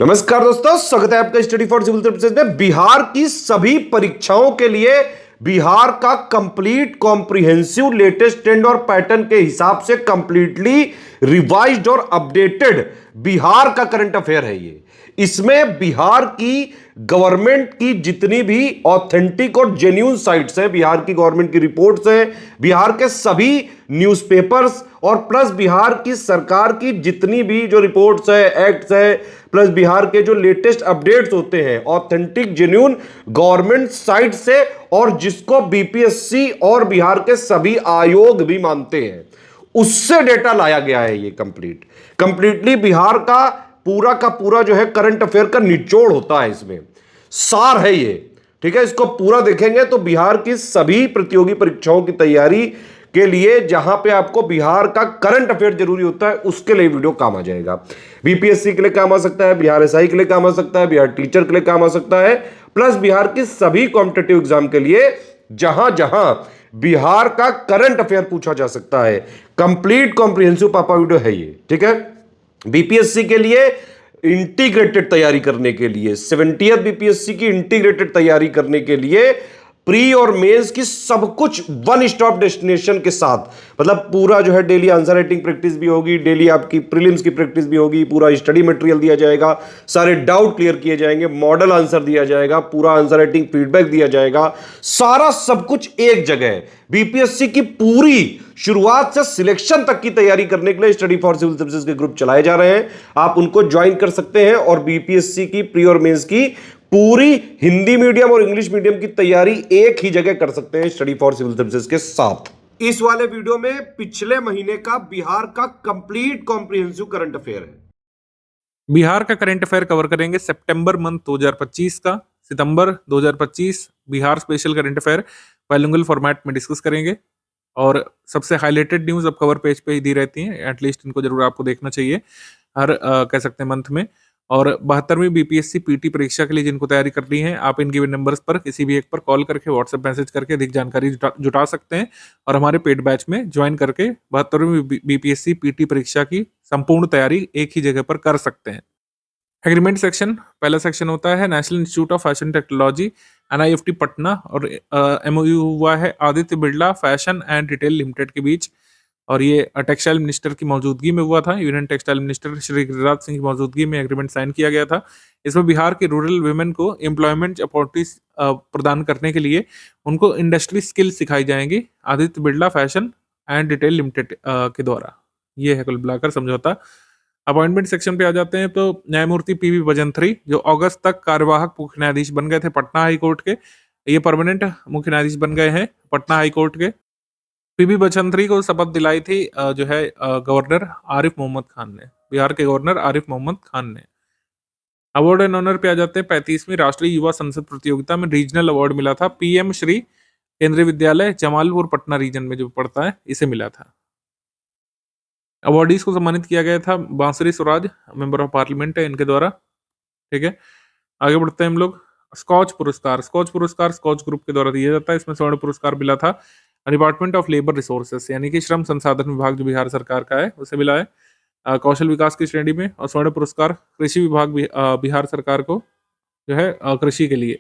नमस्कार दोस्तों, स्वागत है आपका स्टडी फॉर सिविल सर्विसेज में। बिहार की सभी परीक्षाओं के लिए बिहार का कंप्लीट कॉम्प्रिहेंसिव लेटेस्ट ट्रेंड और पैटर्न के हिसाब से कंप्लीटली रिवाइज्ड और अपडेटेड बिहार का करंट अफेयर है ये। इसमें बिहार की गवर्नमेंट की जितनी भी ऑथेंटिक और जेन्युइन साइट्स हैं, बिहार की गवर्नमेंट की रिपोर्ट्स हैं, बिहार के सभी न्यूज़पेपर्स और प्लस बिहार की सरकार की जितनी भी जो रिपोर्ट्स है, एक्ट्स है, प्लस बिहार के जो लेटेस्ट अपडेट्स होते हैं ऑथेंटिक जेन्युइन गवर्नमेंट साइट से, और जिसको बीपीएससी और बिहार के सभी आयोग भी मानते हैं, उससे डेटा लाया गया है। ये कंप्लीटली बिहार का पूरा जो है करंट अफेयर का निचोड़ होता है, इसमें सार है ये। ठीक है, इसको पूरा देखेंगे तो बिहार की सभी प्रतियोगी परीक्षाओं की तैयारी के लिए जहां पे आपको बिहार का करंट अफेयर जरूरी होता है, उसके लिए वीडियो काम आ जाएगा। बीपीएससी के लिए काम आ सकता है, बिहार एसआई के लिए काम आ सकता है, बिहार टीचर के लिए काम आ सकता है, प्लस बिहार की सभी कॉम्पिटेटिव एग्जाम के लिए जहां जहां बिहार का करंट अफेयर पूछा जा सकता है। कंप्लीट कॉम्प्रिहेंसिव पापा वीडियो है ये। ठीक है, बीपीएससी के लिए इंटीग्रेटेड तैयारी करने के लिए 70th बीपीएससी की इंटीग्रेटेड तैयारी करने के लिए प्री और मेंस की सब कुछ वन स्टॉप डेस्टिनेशन के साथ, मतलब पूरा जो है डेली आंसर राइटिंग प्रैक्टिस भी होगी, डेली आपकी प्रीलिम्स की प्रैक्टिस भी होगी, पूरा स्टडी मटेरियल दिया जाएगा, सारे डाउट क्लियर किए जाएंगे, मॉडल आंसर दिया जाएगा, पूरा आंसर राइटिंग फीडबैक दिया जाएगा, सारा सब कुछ एक जगह है। बीपीएससी की पूरी शुरुआत से सिलेक्शन तक की तैयारी करने के लिए स्टडी फॉर सिविल सर्विसेज के ग्रुप चलाए जा रहे हैं, आप उनको ज्वाइन कर सकते हैं और बीपीएससी की प्री और मेंस की पूरी हिंदी मीडियम और इंग्लिश मीडियम की तैयारी एक ही जगह कर सकते हैं स्टडी फॉर सिविल सर्विसेज के साथ। इस वाले वीडियो में पिछले महीने का बिहार का कंप्लीट कॉम्प्रिहेंसिव करंट अफेयर है। बिहार का करंट अफेयर कवर करेंगे सितंबर मंथ 2025 का। सितंबर 2025 Bihar special current affair bilingual format में डिस्कस करेंगे और सबसे हाईलाइटेड न्यूज़ अब कवर पेज पे ही दी रहती हैं, एटलीस्ट इनको जरूर आपको देखना चाहिए हर कह सकते हैं मंथ में। और 72वीं बीपीएससी पीटी परीक्षा के लिए जिनको तैयारी करनी है, आप इन गिवन नंबर्स पर किसी भी एक पर कॉल करके व्हाट्सएप मैसेज करके अधिक जानकारी जुटा सकते हैं और हमारे पेड बैच में ज्वाइन करके 72वीं बीपीएससी पीटी परीक्षा की संपूर्ण तैयारी एक ही जगह पर कर सकते हैं। एग्रीमेंट सेक्शन, पहला सेक्शन होता है national institute of fashion technology NIFT Patna और एमओयू हुआ है Aditya Birla fashion and retail limited के बीच, और ये टेक्सटाइल मिनिस्टर की मौजूदगी में हुआ था। Union textile minister Shri Giriraj Singh की मौजूदगी में एग्रीमेंट साइन किया गया था। इसमें बिहार के रूरल वुमेन को एम्प्लॉयमेंट अपॉर्चुनिटीज प्रदान करने के लिए उनको इंडस्ट्री स्किल सिखाई जाएंगी Aditya Birla fashion and retail limited के द्वारा। ये है कुल मिलाकर समझौता। अपॉइंटमेंट सेक्शन पे आ जाते हैं तो न्यायमूर्ति पीवी बजंत्री जो अगस्त तक कार्यवाहक मुख्य न्यायाधीश बन गए थे पटना हाई कोर्ट के, ये परमानेंट मुख्य न्यायाधीश बन गए हैं पटना हाई कोर्ट के। पीवी बजंत्री को शपथ दिलाई थी जो है गवर्नर आरिफ मोहम्मद खान ने, बिहार के गवर्नर आरिफ मोहम्मद खान ने। अवार्ड एंड ऑनर पे आ जाते हैं 35वीं राष्ट्रीय युवा संसद प्रतियोगिता में रीजनल अवार्ड मिला था पीएम श्री केंद्रीय विद्यालय जमालपुर पटना रीजन में जो पड़ता है, इसे मिला था। अवार्डीज को सम्मानित किया गया था बांसुरी स्वराज मेंबर ऑफ पार्लियामेंट है इनके द्वारा। ठीक है, आगे बढ़ते हैं हम लोग। स्कॉच पुरस्कार स्कॉच ग्रुप के द्वारा दिया जाता है। इसमें स्वर्ण पुरस्कार मिला था डिपार्टमेंट ऑफ लेबर रिसोर्सेस यानी कि श्रम संसाधन विभाग जो बिहार सरकार का है उसे मिला है कौशल विकास की श्रेणी में। और स्वर्ण पुरस्कार कृषि विभाग बिहार सरकार को जो है कृषि के लिए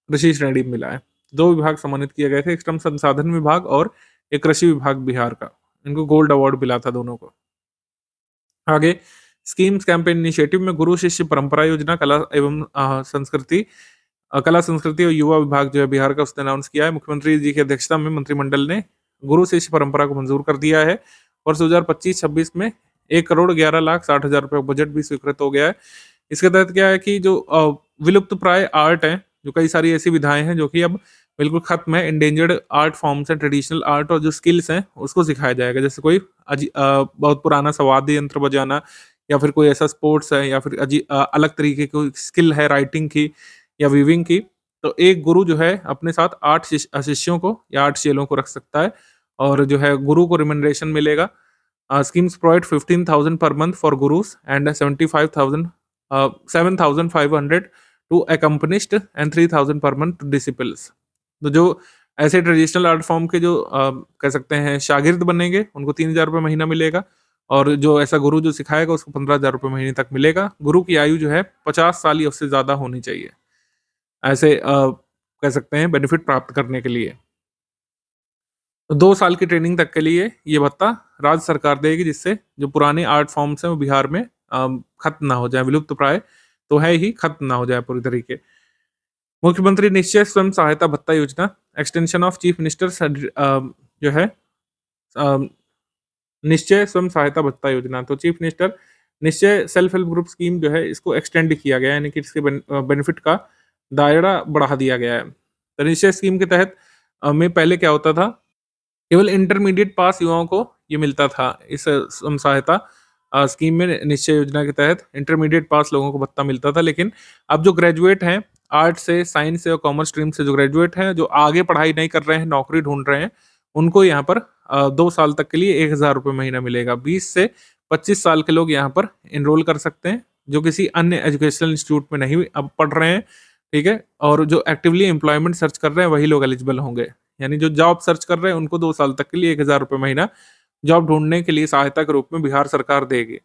कृषि श्रेणी में मिला है। 2 विभाग सम्मानित किए गए थे, एक श्रम संसाधन विभाग और एक कृषि विभाग बिहार का, इनको गोल्ड अवार्ड मिला था दोनों को। आगे स्कीम्स कैंपेन इनिशिएटिव में गुरु शिष्य परंपरा योजना कला एवं कला संस्कृति और युवा विभाग जो है बिहार का उसने अनाउंस किया है। मुख्यमंत्री जी की अध्यक्षता में मंत्रिमंडल ने गुरु शिष्य परंपरा को मंजूर कर दिया है। वर्ष 2025-26 में 1,11,60,000 रुपये बजट भी स्वीकृत हो गया है। इसके तहत क्या है कि जो विलुप्त प्राय आर्ट है, जो कई सारी ऐसी विधाएं हैं जो कि अब बिल्कुल खत्म है, इंडेंजर्ड आर्ट फॉर्म्स है, ट्रेडिशनल आर्ट और जो स्किल्स हैं उसको सिखाया जाएगा। जैसे कोई बहुत पुराना सा वाद्य यंत्र बजाना या फिर कोई ऐसा स्पोर्ट्स है या फिर अलग तरीके की स्किल है राइटिंग की या वीविंग की, तो एक गुरु जो है अपने साथ 8 शिष्यों को या 8 चेलों को रख सकता है और जो है गुरु को रिम्यूनरेशन मिलेगा। Schemes provide 15,000 per month for gurus and 7,500 to accompanist and 3,000 per month to disciples. तो जो ऐसे ट्रेडिशनल आर्ट फॉर्म के जो कह सकते हैं शागिर्द बनेंगे उनको 3,000 रुपये महीना मिलेगा और जो ऐसा गुरु जो सिखाएगा उसको 15,000 रुपये महीने तक मिलेगा। गुरु की आयु जो है 50 साल या उससे ज़्यादा होनी चाहिए, ऐसे कह सकते हैं बेनिफिट प्राप्त करने के लिए। तो 2 साल की ट्रेनिंग तक के लिए ये भत्ता राज्य सरकार देगी, जिससे जो पुराने आर्ट फॉर्म्स हैं वो बिहार में खत्म ना हो जाए, विलुप्त प्राय तो है ही, खत्म ना हो जाए पूरी तरीके। मुख्यमंत्री निश्चय स्वयं सहायता भत्ता योजना, एक्सटेंशन ऑफ चीफ मिनिस्टर जो है अ, निश्चय स्वयं सहायता भत्ता योजना, तो चीफ मिनिस्टर निश्चय सेल्फ हेल्प ग्रुप स्कीम जो है इसको एक्सटेंड किया गया है, यानी कि इसके बेनिफिट का दायरा बढ़ा दिया गया है। तो निश्चय स्कीम के तहत में पहले क्या होता था, केवल इंटरमीडिएट पास युवाओं को ये मिलता था। इस स्वयं सहायता स्कीम में निश्चय योजना के तहत इंटरमीडिएट पास लोगों को भत्ता मिलता था, लेकिन अब जो ग्रेजुएट हैं, आर्ट से, साइंस से और कॉमर्स स्ट्रीम से जो ग्रेजुएट हैं, जो आगे पढ़ाई नहीं कर रहे हैं, नौकरी ढूंढ रहे हैं, उनको यहाँ पर 2 साल तक के लिए 1,000 रुपये महीना मिलेगा। 20 से 25 साल के लोग यहाँ पर एनरोल कर सकते हैं, जो किसी अन्य एजुकेशनल इंस्टीट्यूट में नहीं अब पढ़ रहे हैं, ठीक है? और जो एक्टिवली एम्प्लॉयमेंट सर्च कर रहे हैं, वही लोग एलिजिबल होंगे। यानी जो जॉब सर्च कर रहे हैं, उनको 2 साल तक के लिए 1,000 रुपये महीना जॉब ढूँढने के लिए सहायता के रूप में बिहार सरकार देगी।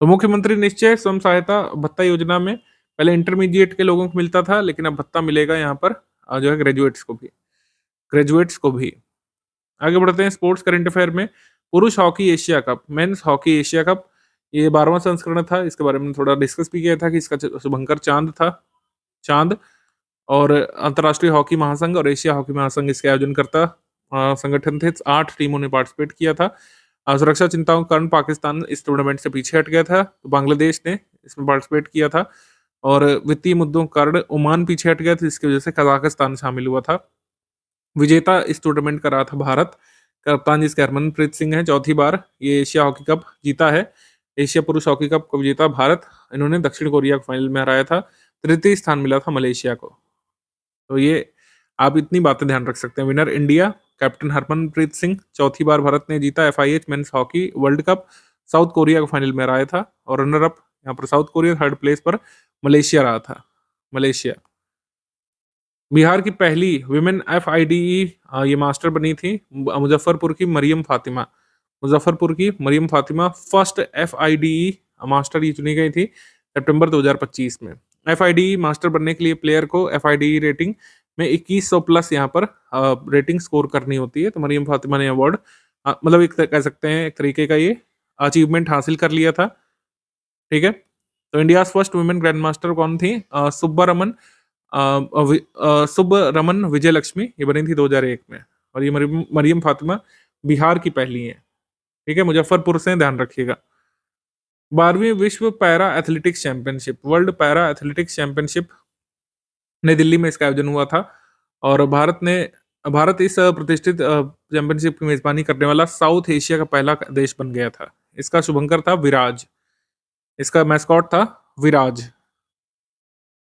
तो मुख्यमंत्री निश्चय स्वयं सहायता भत्ता योजना में पहले इंटरमीडिएट के लोगों को मिलता था, लेकिन अब भत्ता मिलेगा यहाँ पर जो है ग्रेजुएट्स को भी। आगे बढ़ते हैं स्पोर्ट्स करंट अफेयर में। पुरुष hockey Asia cup, men's hockey Asia cup, ये 12वां संस्करण था। इसके बारे में थोड़ा डिस्कस भी किया था कि इसका शुभंकर चांद और अंतर्राष्ट्रीय हॉकी महासंघ और एशिया हॉकी महासंघ इसके आयोजन करता संगठन थे। 8 टीमों ने पार्टिसिपेट किया था। सुरक्षा चिंताओं के कारण पाकिस्तान इस टूर्नामेंट से पीछे हट गया था, तो बांग्लादेश ने इसमें पार्टिसिपेट किया था, और वित्तीय मुद्दों के कारण ओमान पीछे हट गया था, जिसकी वजह से कजाकिस्तान शामिल हुआ था। विजेता इस टूर्नामेंट का रहा था भारत। कप्तान जिसके हरमनप्रीत सिंह है, चौथी बार ये एशिया हॉकी कप जीता है। एशिया पुरुष हॉकी कप को विजेता भारत, इन्होंने दक्षिण कोरिया को फाइनल में हराया था। तृतीय स्थान मिला था मलेशिया को। तो ये आप इतनी बातें ध्यान रख सकते हैं। Winner India, captain Harmanpreet Singh, चौथी बार भारत ने जीता FIH men's hockey world cup. South Korea को फाइनल में हराया था, और रनर अप यहाँ पर साउथ कोरिया, थर्ड प्लेस पर मलेशिया रहा था। मलेशिया बिहार की पहली विमेन FIDE ये मास्टर बनी थी मुजफ्फरपुर की Mariam Fatima first FIDE master ये चुनी गई थी सितंबर 2025 में। FIDE मास्टर बनने के लिए प्लेयर को FIDE रेटिंग में 2100 प्लस यहाँ पर रेटिंग स्कोर करनी होती है। तो मरियम फातिमा ने अवार्ड मतलब एक कह सकते हैं एक तरीके का ये अचीवमेंट हासिल कर लिया था, ठीक है। तो India first women grand master कौन थी? सुब्बरमन विजय लक्ष्मी, ये बनी थी 2001 में, और ये मरियम फातिमा बिहार की पहली है, ठीक है। मुजफ्फरपुर से, ध्यान रखिएगा। 12वीं विश्व para athletics championship, world para athletics championship नई दिल्ली में इसका आयोजन हुआ था, और भारत इस प्रतिष्ठित चैंपियनशिप की मेजबानी करने वाला साउथ एशिया का पहला देश बन गया था। इसका शुभंकर था विराज, इसका मैस्कॉट था Viraj.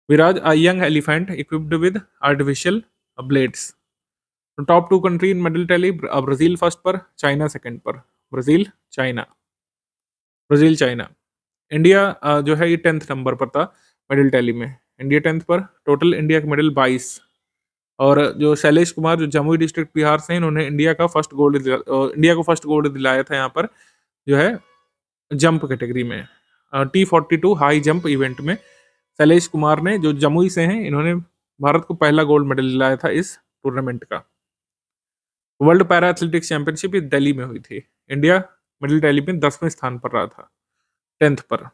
A young elephant equipped with artificial blades. Top 2 country in medal tally, Brazil first पर, चाइना सेकंड पर। Brazil China. इंडिया जो है ये 10th नंबर पर था मेडल टैली में। इंडिया 10th पर। टोटल इंडिया के मेडल 22, और जो शैलेश कुमार जो जमुई डिस्ट्रिक्ट बिहार से हैं, इन्होंने इंडिया को फर्स्ट गोल्ड दिलाया था यहाँ पर जो है जंप कैटेगरी में। T42 हाई जंप इवेंट में शैलेश कुमार ने, जो जमुई से हैं, इन्होंने भारत को पहला गोल्ड मेडल दिलाया था इस टूर्नामेंट का। World para athletics championship Delhi में हुई थी। इंडिया मेडल टैली में 10वें स्थान पर रहा था, 10th पर।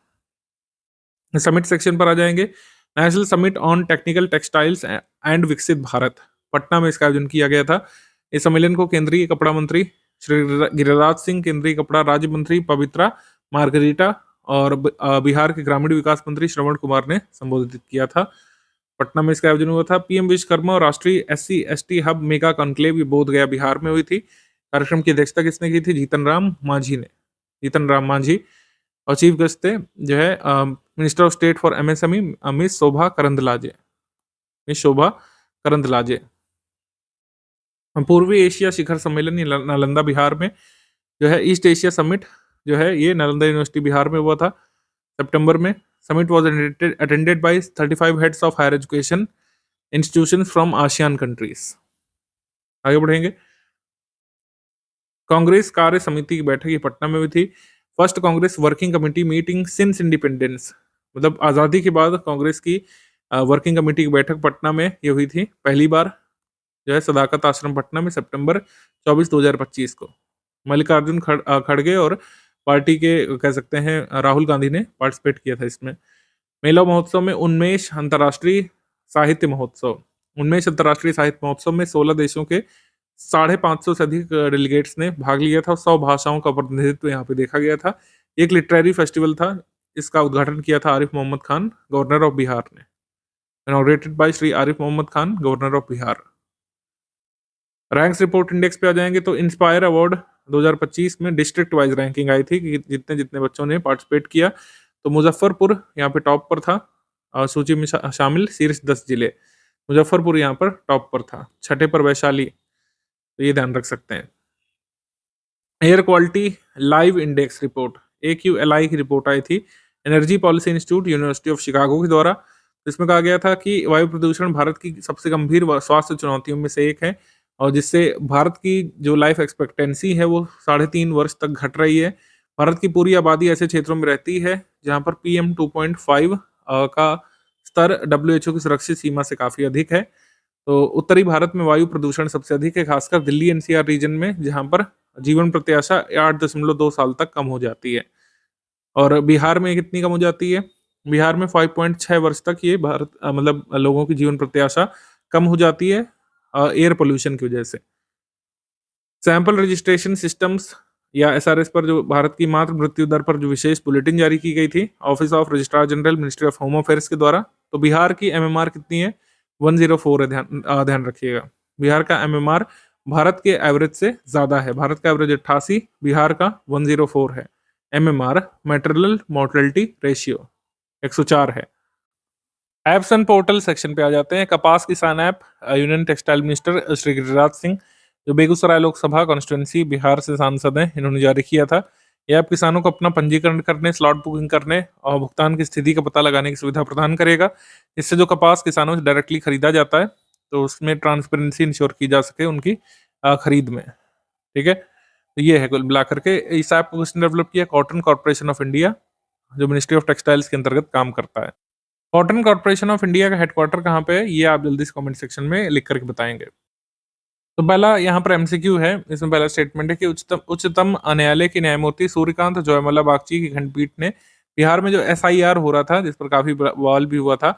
समिट सेक्शन पर आ जाएंगे। National summit on technical textiles and विकसित भारत, पटना में इसका आयोजन किया गया था। इस सम्मेलन को केंद्रीय कपड़ा मंत्री श्री गिरिराज सिंह, केंद्रीय कपड़ा राज्य मंत्री पवित्रा मार्गरीटा और बिहार के ग्रामीण विकास मंत्री श्रवण कुमार ने संबोधित किया था। पटना में इसका आयोजन हुआ था। PM विश्वकर्मा और राष्ट्रीय SC/ST हब मेगा कॉन्क्लेव ये बोधगया बिहार में हुई थी। कार्यक्रम की अध्यक्षता किसने की थी? जीतन राम मांझी। और चीफ गेस्ट थे जो है minister of state for MSME miss Shobha Karandlaje. पूर्वी एशिया शिखर सम्मेलन नालंदा बिहार में जो है, ईस्ट एशिया समिट जो है ये नालंदा यूनिवर्सिटी बिहार में हुआ था सितंबर में। Summit was attended by 35 heads of higher education institutions from ASEAN countries. आगे बढ़ेंगे। कांग्रेस कार्य समिति की बैठक ये पटना में हुई थी। First Congress working committee meeting since independence, मतलब आज़ादी के बाद कांग्रेस की वर्किंग कमेटी की बैठक पटना में ये हुई थी पहली बार, जो है सदाकत आश्रम पटना में सितंबर 24 2025 को। मल्लिकार्जुन खड़गे और पार्टी के कह सकते हैं राहुल गांधी ने पार्टिसिपेट किया था इसमें। मेला महोत्सव में उन्मेष अंतर्राष्ट्रीय साहित्य महोत्सव, उन्मेष अंतर्राष्ट्रीय साहित्य महोत्सव में 16 देशों के 550 से अधिक डेलीगेट्स ने भाग लिया था और 100 भाषाओं का प्रतिनिधित्व यहाँ पे देखा गया था। एक लिटरेरी फेस्टिवल था, इसका उद्घाटन किया था आरिफ मोहम्मद खान, गवर्नर ऑफ बिहार ने। Inaugurated by Shri Arif Mohammad Khan, governor of Bihar. Ranks report index पे आ जाएंगे तो इंस्पायर अवार्ड 2025 में डिस्ट्रिक्ट वाइज रैंकिंग आई थी कि जितने जितने बच्चों ने पार्टिसिपेट किया, तो मुजफ्फरपुर यहाँ पे टॉप पर था, सूची में शामिल शीर्ष 10 जिले, मुजफ्फरपुर यहाँ पर टॉप पर था। छठे पर वैशाली, तो ये ध्यान रख सकते हैं। Air quality live index report AQLI की रिपोर्ट आई थी energy policy institute university of Chicago के द्वारा। तो इसमें कहा गया था कि वायु प्रदूषण भारत की सबसे गंभीर स्वास्थ्य चुनौतियों में से एक है और जिससे भारत की जो लाइफ एक्सपेक्टेंसी है वो 3.5 वर्ष तक घट रही है। भारत की पूरी आबादी ऐसे क्षेत्रों में रहती है जहाँ पर PM 2.5 का स्तर WHO की सुरक्षित सीमा से काफ़ी अधिक है। तो उत्तरी भारत में वायु प्रदूषण सबसे अधिक है, खासकर दिल्ली NCR रीजन में, जहाँ पर जीवन प्रत्याशा 8.2 साल तक कम हो जाती है। और बिहार में कितनी कम हो जाती है? बिहार में 5.6 वर्ष तक ये भारत मतलब लोगों की जीवन प्रत्याशा कम हो जाती है एयर पोल्यूशन की वजह से। सैंपल रजिस्ट्रेशन सिस्टम्स या SRS पर जो भारत की मात्र मृत्यु दर पर जो विशेष बुलेटिन जारी की गई थी office of registrar general ministry of home affairs के द्वारा, तो बिहार की MMR कितनी है? 104 है, ध्यान रखिएगा। बिहार का MMR भारत के एवरेज से ज़्यादा है, भारत का एवरेज 88, बिहार का 104 है। MMR मैटरनल मोर्टेलिटी रेशियो 104 है। एप्स एंड पोर्टल सेक्शन पे आ जाते हैं। कपास किसान app union textile minister Shri Giriraj Singh, जो बेगूसराय लोकसभा कॉन्स्टिट्यूंसी बिहार से सांसद हैं, इन्होंने जारी किया था। यह ऐप किसानों को अपना पंजीकरण करने, स्लॉट बुकिंग करने और भुगतान की स्थिति का पता लगाने की सुविधा प्रदान करेगा। इससे जो कपास किसानों से डायरेक्टली खरीदा जाता है तो उसमें ट्रांसपेरेंसी इंश्योर की जा सके उनकी खरीद में। ठीक है, तो ये है कुल मिलाकर के। इस ऐप को किसने डेवलप किया? कॉटन कॉर्पोरेशन ऑफ इंडिया, जो मिनिस्ट्री ऑफ टेक्सटाइल्स के अंतर्गत काम करता है। कॉटन कॉर्पोरेशन ऑफ इंडिया का हेडक्वार्टर कहाँ पे है, ये आप जल्दी से कमेंट सेक्शन में लिख करके बताएंगे। तो पहला यहाँ पर MCQ है, इसमें पहला स्टेटमेंट है कि उच्चतम न्यायालय के न्यायमूर्ति सूर्यकांत जयमला बागची की खंडपीठ ने बिहार में जो SIR हो रहा था, जिस पर काफी बवाल भी हुआ था,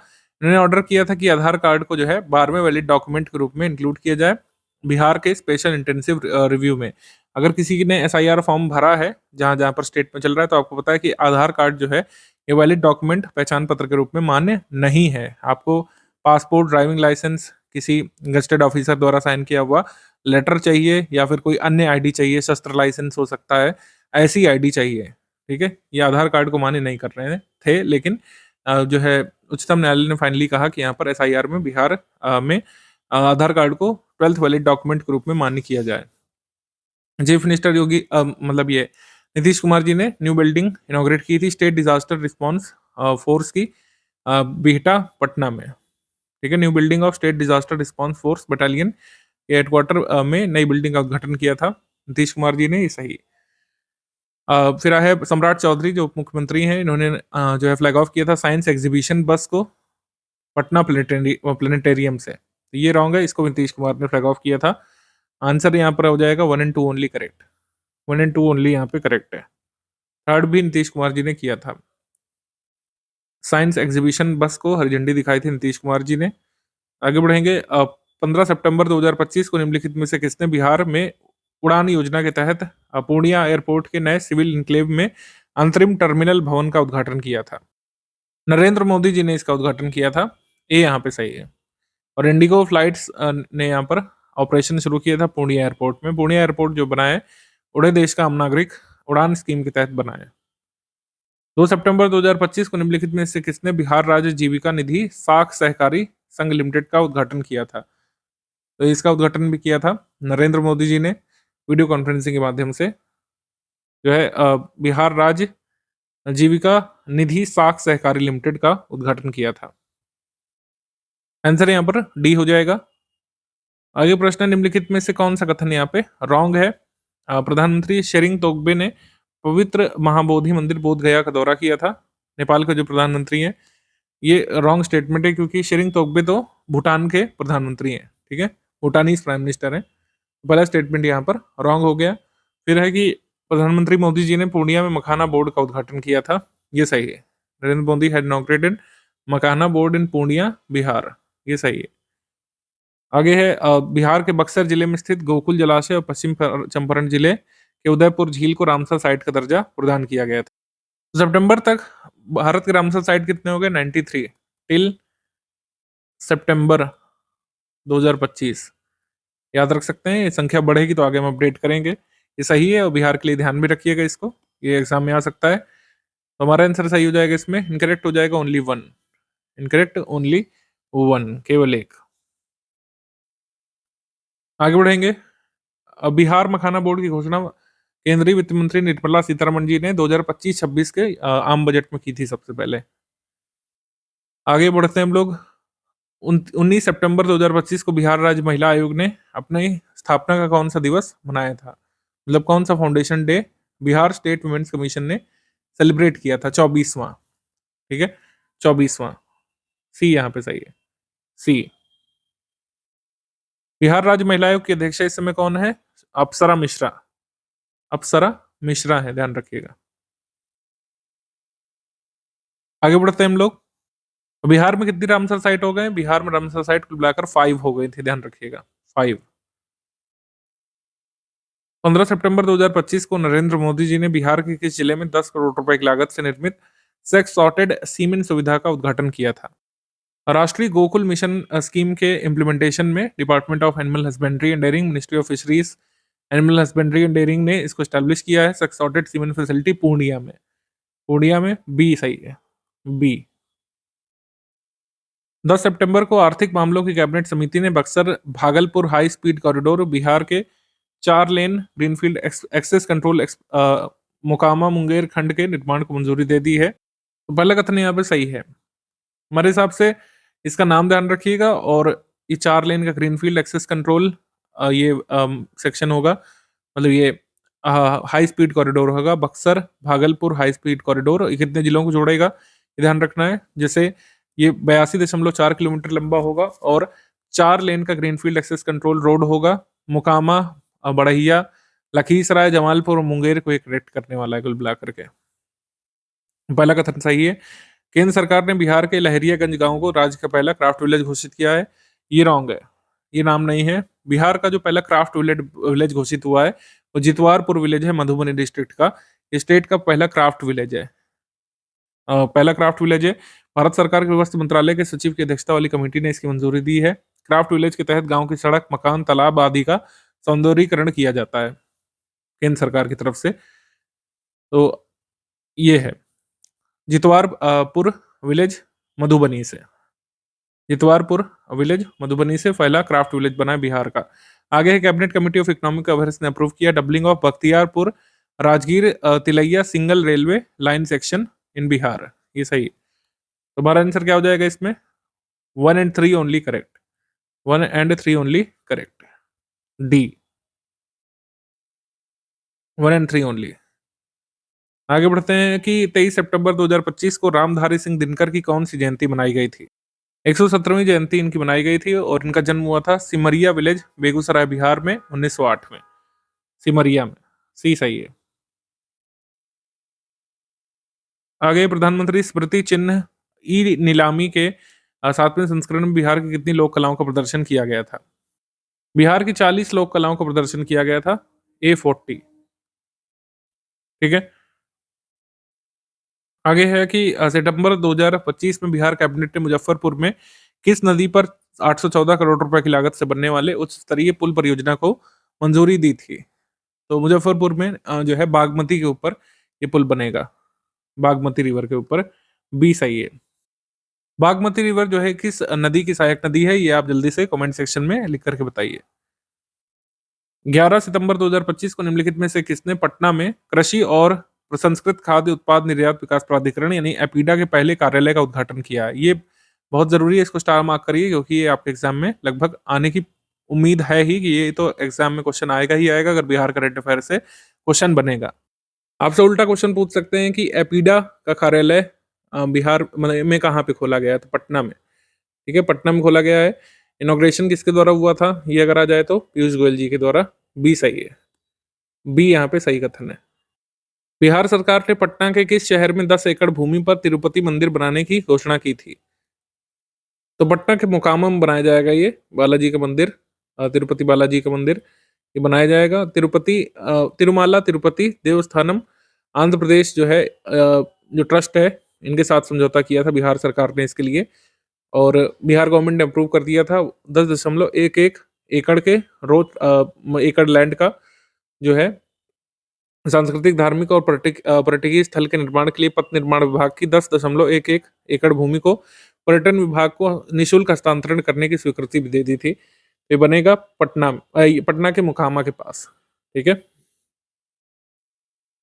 उन्होंने ऑर्डर किया था कि आधार कार्ड को जो है 12वें वैलिड डॉक्यूमेंट के रूप में इंक्लूड किया जाए बिहार के स्पेशल इंटेंसिव रिव्यू में। अगर किसी ने SIR फॉर्म भरा है जहाँ जहाँ पर स्टेट में चल रहा है, तो आपको पता है कि आधार कार्ड जो है ये वैलिड डॉक्यूमेंट पहचान पत्र के रूप में मान्य नहीं है। आपको पासपोर्ट, ड्राइविंग लाइसेंस, किसी गजेटेड ऑफिसर द्वारा साइन किया हुआ लेटर चाहिए या फिर कोई अन्य ID चाहिए, शस्त्र लाइसेंस हो सकता है, ऐसी ID चाहिए। ठीक है, ये आधार कार्ड को मान्य नहीं कर रहे थे, लेकिन जो है उच्चतम न्यायालय ने फाइनली कहा कि यहाँ पर SIR में बिहार में आधार कार्ड को 12th वैलिड डॉक्यूमेंट के रूप में मान्य किया जाए। चीफ मिनिस्टर योगी मतलब ये नीतीश कुमार जी ने न्यू बिल्डिंग इनॉग्रेट की थी स्टेट डिजास्टर रिस्पांस फोर्स की बिहटा पटना में। ठीक है, new building of state disaster response force battalion के हेडक्वार्टर में नई बिल्डिंग का उद्घाटन किया था नीतीश कुमार जी ने, ये सही। फिर है सम्राट चौधरी जो उप मुख्यमंत्री हैं, इन्होंने जो है फ्लैग ऑफ किया था साइंस एग्जीबिशन बस को पटना प्लेनेटेरियम से। तो ये रॉन्ग है, इसको नीतीश कुमार ने फ्लैग ऑफ किया था। आंसर यहाँ पर हो जाएगा 1 and 2 only correct, 1 and 2 only यहाँ पे करेक्ट है। थर्ड भी नीतीश कुमार जी ने किया था। साइंस एग्जीबिशन बस को हरी झंडी दिखाई थी नीतीश कुमार जी ने। आगे बढ़ेंगे। 15 सितंबर 2025 को निम्नलिखित में से किसने बिहार में उड़ान योजना के तहत पूर्णिया एयरपोर्ट के नए सिविल इनक्लेव में अंतरिम टर्मिनल भवन का उद्घाटन किया था? नरेंद्र मोदी जी ने इसका उद्घाटन किया था, ये यहाँ पे सही है। और इंडिगो फ्लाइट्स ने यहाँ पर ऑपरेशन शुरू किया था पूर्णिया एयरपोर्ट में। पूर्णिया एयरपोर्ट जो बना है उड़े देश का आम नागरिक उड़ान स्कीम के तहत बना है। 2 सितंबर 2025 को निम्नलिखित में से किसने बिहार राज्य जीविका निधि साख सहकारी संघ लिमिटेड का उद्घाटन किया था? तो इसका उद्घाटन भी किया था नरेंद्र मोदी जी ने वीडियो कॉन्फ्रेंसिंग के माध्यम से, जो है बिहार राज्य जीविका निधि साख सहकारी लिमिटेड का उद्घाटन किया था। आंसर यहाँ पर डी हो जाएगा। आगे प्रश्न, निम्नलिखित में से कौन सा कथन यहाँ पे रॉन्ग है? प्रधानमंत्री शेरिंग तोब्गे ने पवित्र महाबोधि मंदिर बोध गया का दौरा किया था। नेपाल के जो प्रधानमंत्री हैं, ये रॉन्ग स्टेटमेंट है क्योंकि शेरिंग तोब्गे तो भूटान के प्रधानमंत्री हैं, ठीक है, भूटानीज प्राइम मिनिस्टर हैं। पहला स्टेटमेंट यहाँ पर रॉन्ग हो गया। फिर है कि प्रधानमंत्री मोदी जी ने पूर्णिया में मखाना बोर्ड का उद्घाटन किया था, ये सही है। Narendra Modi had inaugurated makhana board in Purnia, Bihar, ये सही है। आगे है बिहार के बक्सर जिले में स्थित गोकुल जलाशय और पश्चिम चंपारण जिले के उदयपुर झील को रामसर साइट का दर्जा प्रदान किया गया था। सितंबर तक भारत के रामसर साइट कितने हो गए? 93 टिल सितंबर 2025। याद रख सकते हैं, ये संख्या बढ़ेगी तो आगे हम अपडेट करेंगे। ये सही है और बिहार के लिए ध्यान भी रखिएगा इसको, ये एग्जाम में आ सकता है। तो हमारा आंसर सही हो जाएगा, इसमें इनकरेक्ट हो जाएगा only one, incorrect only one, केवल एक। आगे बढ़ेंगे। बिहार मखाना बोर्ड की घोषणा केंद्रीय वित्त मंत्री निर्मला सीतारमण जी ने 2025-26 के आम बजट में की थी सबसे पहले। आगे बढ़ते हैं हम लोग। 19 सितंबर 2025 को बिहार राज्य महिला आयोग ने अपनी स्थापना का कौन सा दिवस मनाया था? मतलब कौन सा foundation day Bihar state women's commission ने सेलिब्रेट किया था? 24वां, ठीक है, 24वां, सी यहाँ पे सही है, सी। बिहार राज्य महिला आयोग की अध्यक्ष इस समय कौन है? अप्सरा मिश्रा, अप्सरा मिश्रा है, ध्यान रखिएगा। आगे बढ़ते हैं हम लोग। बिहार में कितनी रामसर साइट हो गए? बिहार में रामसर साइट कुल मिलाकर 5 हो गए थे, ध्यान रखिएगा, 5। 15 सितंबर 2025 को नरेंद्र मोदी जी ने बिहार के किस जिले में 10 करोड़ रुपए की लागत से निर्मित सेक्स सॉर्टेड सीमेंट सुविधा का उद्घाटन किया था? राष्ट्रीय गोकुल मिशन स्कीम के इम्प्लीमेंटेशन में department of animal husbandry and dairying, ministry of fisheries animal husbandry and dairying ने इसको एस्टेब्लिश किया है, sex sorted semen facility Purnia में। पूर्णिया में, बी सही है, बी। 10 सितंबर को आर्थिक मामलों की कैबिनेट समिति ने Buxar Bhagalpur high speed corridor Bihar के 4 lane greenfield access control Mokama Munger खंड के निर्माण को मंजूरी दे दी है। तो पहला कथन यहाँ पे सही है हमारे हिसाब से, इसका नाम ध्यान रखिएगा। और ये 4 लेन का ग्रीनफील्ड एक्सेस कंट्रोल ये सेक्शन होगा, मतलब ये हाई स्पीड कॉरिडोर होगा, Buxar Bhagalpur high speed corridor. ये कितने जिलों को जोड़ेगा ये ध्यान रखना है। जैसे ये 82.4 किलोमीटर लंबा होगा और 4 लेन का ग्रीनफील्ड एक्सेस कंट्रोल रोड होगा। मुकामा, बड़हिया, लखीसराय, जमालपुर और मुंगेर को एक कनेक्ट करने वाला है कुल मिलाकर के। पहला कथन सही है। केंद्र सरकार ने बिहार के लहरियागंज गांव को राज्य का पहला क्राफ्ट विलेज घोषित किया है, ये रॉन्ग है, ये नाम नहीं है। बिहार का जो पहला क्राफ्ट विलेज घोषित हुआ है वो जितवारपुर विलेज है, मधुबनी डिस्ट्रिक्ट का। स्टेट का पहला क्राफ्ट विलेज है, पहला क्राफ्ट विलेज है। भारत सरकार के वस्त्र मंत्रालय के सचिव की अध्यक्षता वाली कमेटी ने इसकी मंजूरी दी है। क्राफ्ट विलेज के तहत गांव की सड़क, मकान, तालाब आदि का सौंदर्यीकरण किया जाता है केंद्र सरकार की तरफ से। तो ये है जितवारपुर विलेज मधुबनी से, जितवारपुर विलेज मधुबनी से पहला क्राफ्ट विलेज बना है बिहार का। आगे है cabinet committee of economic affairs ने अप्रूव किया doubling of Bakhtiyarpur Rajgir Tilaiya single railway line section in Bihar, ये सही है। तो हमारा आंसर क्या हो जाएगा इसमें? 1 and 3 only correct, 1 and 3 only correct, D, 1 and 3 only. आगे बढ़ते हैं कि 23 सितंबर 2025 को रामधारी सिंह दिनकर की कौन सी जयंती मनाई गई थी? 117वीं जयंती इनकी मनाई गई थी और इनका जन्म हुआ था सिमरिया विलेज, बेगूसराय, बिहार में 1908 में, सिमरिया में, सी सही है। आगे प्रधानमंत्री स्मृति चिन्ह ई नीलामी के 7वें संस्करण में बिहार की कितनी लोक कलाओं का प्रदर्शन किया गया था? बिहार की 40 लोक कलाओं का प्रदर्शन किया गया था, A40, ठीक है। आगे है कि सितंबर 2025 में बिहार कैबिनेट ने मुजफ्फरपुर में किस नदी पर 814 करोड़ रुपए की लागत से बनने वाले उच्च स्तरीय पुल परियोजना को मंजूरी दी थी? तो मुजफ्फरपुर में जो है बागमती के ऊपर ये पुल बनेगा, बागमती रिवर के ऊपर, बी सही है। बागमती रिवर जो है किस नदी की सहायक नदी है, ये आप जल्दी से कमेंट सेक्शन में लिख करके बताइए। 11 सितंबर 2025 को निम्नलिखित में से किसने पटना में कृषि और प्रसंस्कृत खाद्य उत्पाद निर्यात विकास प्राधिकरण यानी एपीडा के पहले कार्यालय का उद्घाटन किया है? ये बहुत जरूरी है, इसको स्टार मार्क करिए क्योंकि ये आपके एग्जाम में लगभग आने की उम्मीद है ही कि ये तो एग्जाम में क्वेश्चन आएगा ही आएगा अगर बिहार करंट अफेयर से क्वेश्चन बनेगा। आपसे उल्टा क्वेश्चन पूछ सकते हैं कि एपीडा का कार्यालय बिहार में कहाँ पे खोला गया है? तो पटना में। ठीक है, पटना में खोला गया है। इनॉग्रेशन किसके द्वारा हुआ था? ये अगर आ जाए तो पीयूष गोयल जी के द्वारा। बी सही है। बी यहाँ पे सही कथन है। बिहार सरकार ने पटना के किस शहर में 10 एकड़ भूमि पर तिरुपति मंदिर बनाने की घोषणा की थी? तो पटना के मोकामा में बनाया जाएगा ये बालाजी का मंदिर, तिरुपति बालाजी का मंदिर ये बनाया जाएगा। तिरुमाला तिरुपति देवस्थानम आंध्र प्रदेश जो है जो ट्रस्ट है इनके साथ समझौता किया था बिहार सरकार ने इसके लिए, और बिहार गवर्नमेंट ने अप्रूव कर दिया था 10.11 एकड़ के एकड़ लैंड का जो है सांस्कृतिक, धार्मिक और पर्यटकीय स्थल के निर्माण के लिए पथ निर्माण विभाग की 10.11 एकड़ भूमि को पर्यटन विभाग को निःशुल्क हस्तांतरण करने की स्वीकृति भी दे दी थी। ये बनेगा पटना के मुकामा के पास। ठीक है।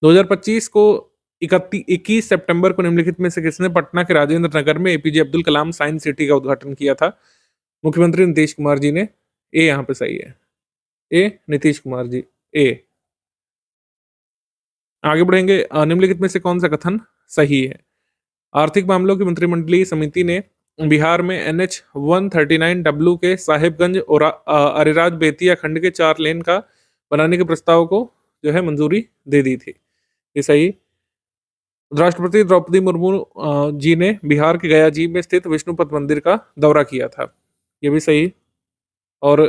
2025 को 21 सितंबर को निम्नलिखित में से किसने पटना के राजेंद्र नगर में APJ Abdul Kalam science city का उद्घाटन किया था? मुख्यमंत्री नीतीश कुमार जी ने। ए यहाँ पे सही है। ए नीतीश कुमार जी। ए। आगे बढ़ेंगे। निम्नलिखित में से कौन सा कथन सही है? आर्थिक मामलों की मंत्रिमंडलीय समिति ने बिहार में NH 139W के साहिबगंज और अरेराज बेतिया खंड के 4 लेन का बनाने के प्रस्ताव को जो है मंजूरी दे दी थी। ये सही। राष्ट्रपति द्रौपदी मुर्मू जी ने बिहार के गया जी में स्थित विष्णुपद मंदिर का दौरा किया था। ये भी सही। और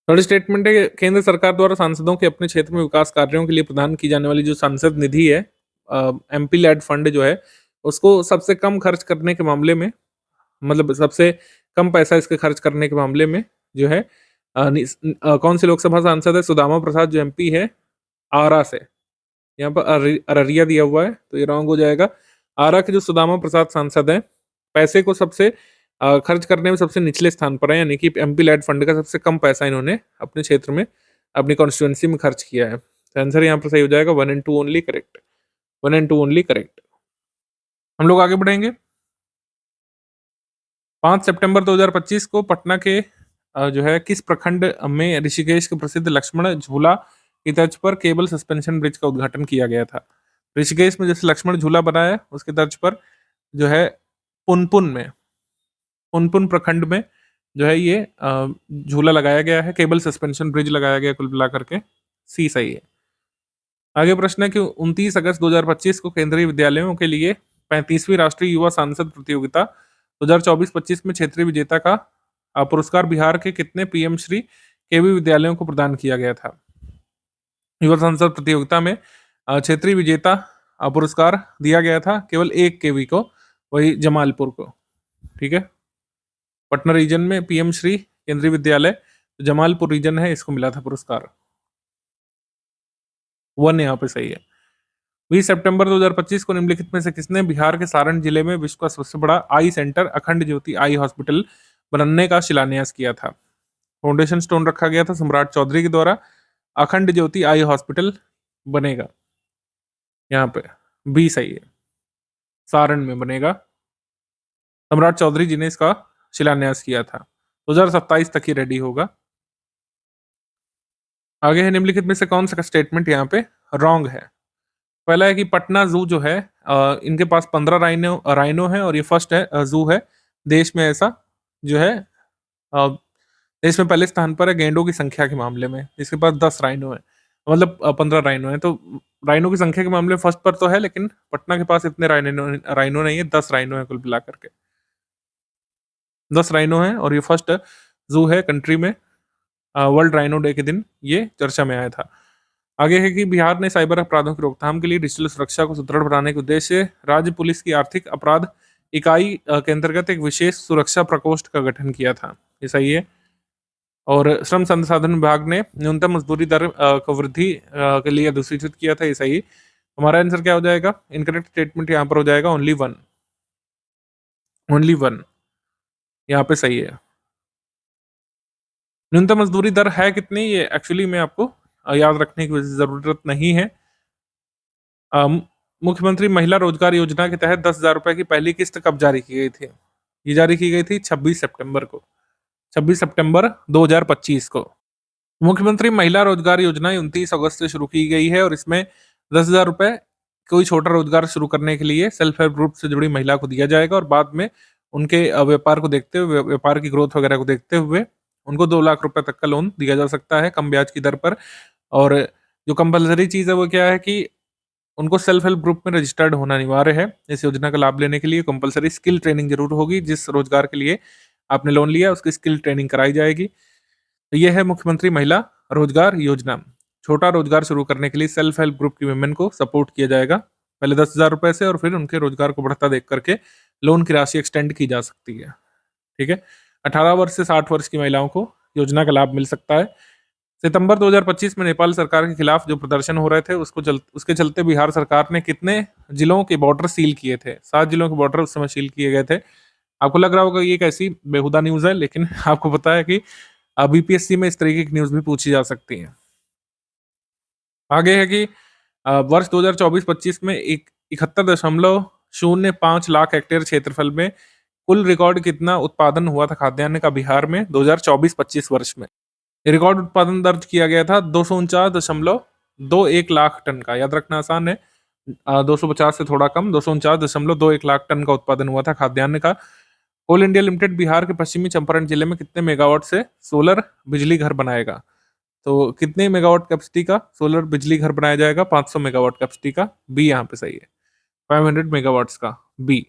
थर्ड स्टेटमेंट है, केंद्र सरकार द्वारा सांसदों के अपने क्षेत्र में विकास कार्यों के लिए प्रदान की जाने वाली जो सांसद निधि है, MP लेड फंड जो है, उसको सबसे कम खर्च करने के मामले में, मतलब सबसे कम पैसा इसके खर्च करने के मामले में जो है कौन से लोकसभा सांसद है? सुदामा प्रसाद जो MP है आरा से। यहाँ पर अररिया दिया हुआ है तो ये रॉन्ग हो जाएगा। आरा के जो सुदामा प्रसाद सांसद हैं, पैसे को सबसे खर्च करने में सबसे निचले स्थान पर है, यानी कि MP लेड फंड का सबसे कम पैसा इन्होंने अपने क्षेत्र में, अपनी कॉन्स्टिट्यूएंसी में खर्च किया है। तो आंसर यहाँ पर सही हो जाएगा 1 and 2 only correct. 1 and 2 only correct. हम लोग आगे बढ़ेंगे। 5 सितंबर 2025 को पटना के जो है किस प्रखंड में ऋषिकेश के प्रसिद्ध लक्ष्मण झूला की तर्ज पर केबल सस्पेंशन ब्रिज का उद्घाटन किया गया था? ऋषिकेश में जैसे लक्ष्मण झूला बनाया है उसके तर्ज पर जो है पुनपुन प्रखंड में जो है ये झूला लगाया गया है, केबल सस्पेंशन ब्रिज लगाया गया कुल मिलाकर के। सी सही है। आगे प्रश्न है कि 29 अगस्त 2025 को केंद्रीय विद्यालयों के लिए 35वीं राष्ट्रीय युवा सांसद प्रतियोगिता 2024-25 में क्षेत्रीय विजेता का पुरस्कार बिहार के कितने PM श्री केवी विद्यालयों को प्रदान किया गया था? युवा सांसद प्रतियोगिता में क्षेत्रीय विजेता पुरस्कार दिया गया था केवल एक केवी को, वही जमालपुर को। ठीक है। पटना रीजन में PM श्री केंद्रीय विद्यालय, तो जमालपुर रीजन है, इसको मिला था पुरस्कार। 1 यहाँ पे सही है। 20 सितंबर 2025 को निम्नलिखित में से किसने बिहार के सारण जिले में विश्व का सबसे बड़ा आई सेंटर अखंड ज्योति आई हॉस्पिटल बनने का शिलान्यास किया था? फाउंडेशन स्टोन रखा गया था सम्राट चौधरी के द्वारा। अखंड ज्योति आई हॉस्पिटल बनेगा यहाँ पे। बी सही है। सारण में बनेगा। सम्राट चौधरी जी ने इसका शिलान्यास किया था। 2027 तक ही रेडी होगा। आगे है, निम्नलिखित में से कौन सा स्टेटमेंट यहाँ पे रॉन्ग है? पहला है कि पटना जू जो है इनके पास 15 राइनो है और ये फर्स्ट है जू है देश में ऐसा जो है अ, देश में पहले स्थान पर है गेंडों की संख्या के मामले में। इसके पास 10 राइनो है, मतलब 15 राइनो है। तो राइनो की संख्या के मामले में फर्स्ट पर तो है, लेकिन पटना के पास इतने राइनो नहीं है, 10 राइनो है कुल मिला करके। 10 राइनो है और ये फर्स्ट जू है कंट्री में। वर्ल्ड राइनो डे के दिन ये चर्चा में आया था। आगे है कि बिहार ने साइबर अपराधों की रोकथाम के लिए डिजिटल सुरक्षा को सुदृढ़ बनाने के उद्देश्य से राज्य पुलिस की आर्थिक अपराध इकाई के अंतर्गत एक विशेष सुरक्षा प्रकोष्ठ का गठन किया था। ये सही है। और श्रम संसाधन विभाग ने न्यूनतम मजदूरी दर को वृद्धि के लिए अधिसूचित किया था। ये सही। हमारा आंसर क्या हो जाएगा? इनकरेक्ट स्टेटमेंट यहाँ पर हो जाएगा ओनली वन। यहाँ पे सही है। न्यूनतम मजदूरी दर है कितनी, ये एक्चुअली में आपको याद रखने की जरूरत नहीं है। मुख्यमंत्री महिला रोजगार योजना के तहत 10,000 रुपए की पहली किस्त कब जारी की गई थी? ये जारी की गई थी 26 सितंबर को। 26 सितंबर 2025 को। मुख्यमंत्री महिला रोजगार योजना 29 अगस्त से शुरू की गई है और इसमें 10,000 रुपए कोई छोटा रोजगार शुरू करने के लिए सेल्फ हेल्प ग्रुप से जुड़ी महिला को दिया जाएगा और बाद में उनके व्यापार को देखते हुए, व्यापार की ग्रोथ वगैरह को देखते हुए उनको 2 लाख रुपए तक का लोन दिया जा सकता है कम ब्याज की दर पर। और जो कंपल्सरी चीज़ है वो क्या है कि उनको सेल्फ हेल्प ग्रुप में रजिस्टर्ड होना अनिवार्य है। इस योजना का लाभ लेने के लिए कंपल्सरी स्किल ट्रेनिंग ज़रूर होगी। जिस रोजगार के लिए आपने लोन लिया, उसकी स्किल ट्रेनिंग कराई जाएगी। तो ये है मुख्यमंत्री महिला रोजगार योजना। छोटा रोजगार शुरू करने के लिए सेल्फ हेल्प ग्रुप की वुमेन को सपोर्ट किया जाएगा। पहले 10,000 रुपए से और फिर उनके रोजगार को बढ़ता देख करके लोन की राशि एक्सटेंड की जा सकती है। ठीक है? 18 वर्ष से 60 वर्ष की महिलाओं को योजना का लाभ मिल सकता है। सितंबर 2025 में नेपाल सरकार के खिलाफ जो प्रदर्शन हो रहे थे उसके चलते बिहार सरकार ने कितने जिलों के बॉर्डर सील किए थे? 7 जिलों के बॉर्डर उस समय सील किए गए थे। आपको लग रहा होगा ये कैसी बेहुदा न्यूज़ है, लेकिन आपको पता है कि बीपीएससी में इस तरीके की न्यूज़ भी पूछी जा सकती है। आगे है कि वर्ष 2024-25 में 71.05 लाख हेक्टेयर क्षेत्रफल में कुल रिकॉर्ड कितना उत्पादन हुआ था खाद्यान्न का बिहार में 2024-25 वर्ष में? रिकॉर्ड उत्पादन दर्ज किया गया था 249.21 लाख टन का। याद रखना आसान है। 250 से थोड़ा कम 249.21 लाख टन का उत्पादन हुआ था खाद्यान्न का। कोल इंडिया लिमिटेड बिहार के पश्चिमी चंपारण जिले में कितने मेगावाट से सोलर बिजली घर बनाएगा? तो कितने मेगावाट कैपेसिटी का सोलर बिजली घर बनाया जाएगा? 500 मेगावाट कैपेसिटी का। बी यहाँ पे सही है। 500 मेगावाट्स का बी।